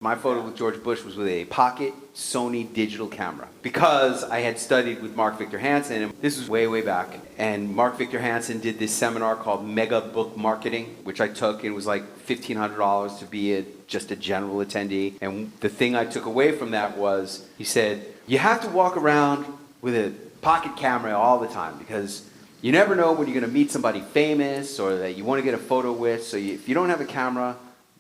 My photo with George Bush was with a pocket Sony digital camera because I had studied with Mark Victor Hansen, and this was way, way back. And Mark Victor Hansen did this seminar called Mega Book Marketing, which I took, and it was like $1,500 to be just a general attendee. And the thing I took away from that was, he said, you have to walk around with a pocket camera all the time because you never know when you're going to meet somebody famous or that you want to get a photo with. So if you don't have a camera,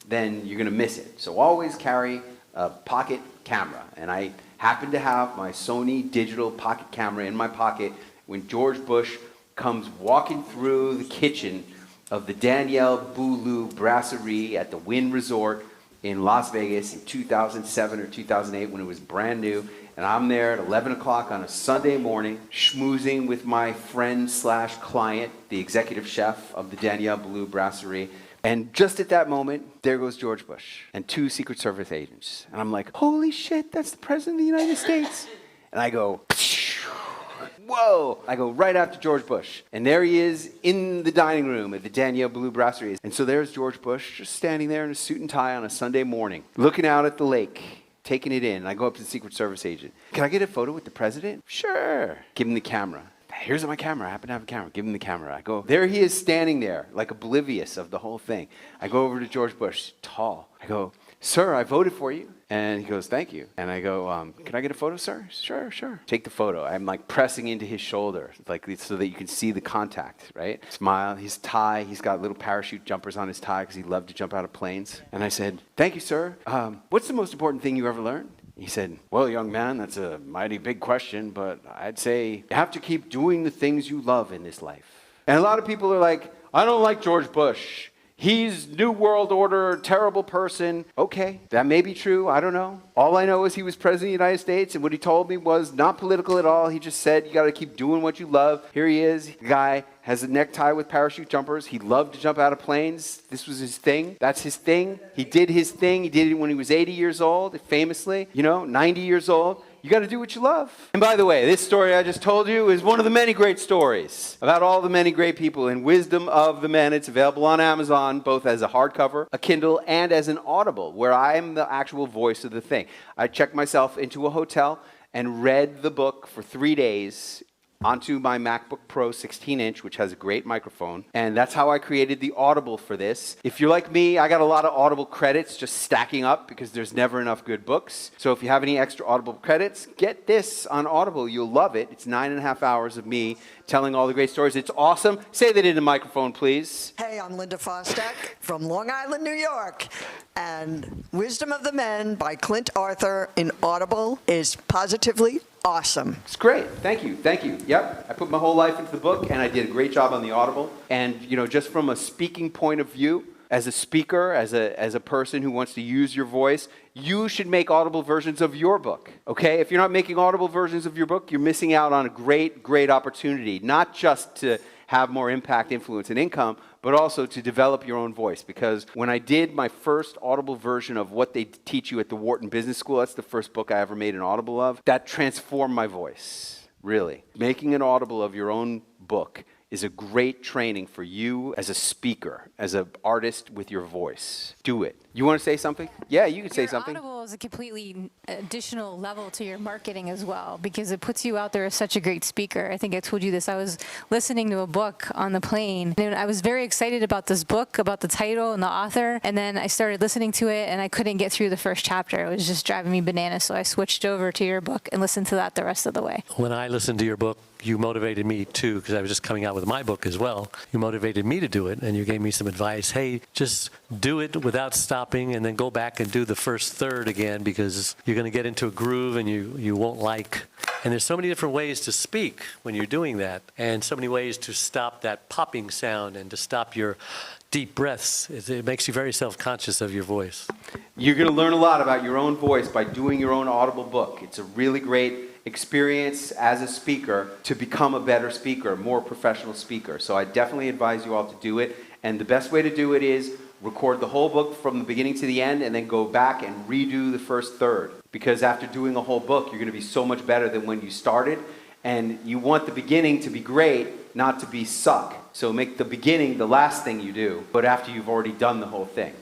then you're going to miss it. So always carry a pocket camera. And I happened to have my Sony digital pocket camera in my pocket when George Bush comes walking through the kitchen of the Danielle Boulou Brasserie at the Wynn Resort in Las Vegas in 2007 or 2008 when it was brand new. And I'm there at 11 o'clock on a Sunday morning, schmoozing with my friend slash client, the executive chef of the Danielle Boulou Brasserie. And just at that moment, there goes George Bush and 2 Secret Service agents. And I'm like, holy shit, that's the President of the United States. And I go, whoa. I go right after George Bush. And there he is in the dining room at the Danielle Boulou Brasserie. And so there's George Bush just standing there in a suit and tie on a Sunday morning, looking out at the lake, taking it in. And I go up to the Secret Service agent. Can I get a photo with the president? Sure. Give him the camera. Here's my camera. I happen to have a camera. Give him the camera. I go, there he is standing there, like oblivious of the whole thing. I go over to George Bush, tall. I go, sir, I voted for you. And he goes, thank you. And I go, can I get a photo, sir? Sure, sure. Take the photo. I'm like pressing into his shoulder, like so that you can see the contact, right? Smile, his tie, he's got little parachute jumpers on his tie because he loved to jump out of planes. And I said, thank you, sir. What's the most important thing you ever learned? He said, well, young man, that's a mighty big question, but I'd say you have to keep doing the things you love in this life. And a lot of people are like, I don't like George Bush. He's New World Order, terrible person. Okay, that may be true. I don't know. All I know is he was president of the United States, and what he told me was not political at all. He just said, you got to keep doing what you love. Here he is. The guy has a necktie with parachute jumpers. He loved to jump out of planes. This was his thing. That's his thing. He did his thing. He did it when he was 80 years old, famously, 90 years old. You got to do what you love. And by the way, this story I just told you is one of the many great stories about all the many great people in Wisdom of the Men. It's available on Amazon, both as a hardcover, a Kindle, and as an Audible, where I am the actual voice of the thing. I checked myself into a hotel and read the book for 3 days onto my MacBook Pro 16-inch, which has a great microphone. And that's how I created the Audible for this. If you're like me, I got a lot of Audible credits just stacking up because there's never enough good books. So if you have any extra Audible credits, get this on Audible. You'll love it. It's 9.5 hours of me telling all the great stories. It's awesome. Say that in the microphone, please. Hey, I'm Linda Fostak from Long Island, New York. And Wisdom of the Men by Clint Arthur in Audible is positively awesome. It's great. Thank you. Thank you. Yep. I put my whole life into the book, and I did a great job on the Audible. And, just from a speaking point of view, as a speaker, as a person who wants to use your voice, you should make Audible versions of your book, okay? If you're not making Audible versions of your book, you're missing out on a great, great opportunity, not just to have more impact, influence, and income, but also to develop your own voice. Because when I did my first Audible version of what they teach you at the Wharton Business School, that's the first book I ever made an Audible of, that transformed my voice, really. Making an Audible of your own book is a great training for you as a speaker, as an artist with your voice. Do it. You want to say something? Yeah, you can say something. Audible is a completely additional level to your marketing as well because it puts you out there as such a great speaker. I think I told you this. I was listening to a book on the plane, and I was very excited about this book, about the title and the author, and then I started listening to it, and I couldn't get through the first chapter. It was just driving me bananas, so I switched over to your book and listened to that the rest of the way. When I listened to your book, you motivated me too, because I was just coming out with my book as well. You motivated me to do it, and you gave me some advice. Hey, just do it without stopping, and then go back and do the first third again, because you're going to get into a groove and you won't like. And there's so many different ways to speak when you're doing that, and so many ways to stop that popping sound and to stop your deep breaths. It makes you very self-conscious of your voice. You're going to learn a lot about your own voice by doing your own Audible book. It's a really great experience as a speaker to become a better speaker, a more professional speaker. So I definitely advise you all to do it. And the best way to do it is record the whole book from the beginning to the end and then go back and redo the first third. Because after doing a whole book, you're going to be so much better than when you started. And you want the beginning to be great, not to be suck. So make the beginning the last thing you do, but after you've already done the whole thing.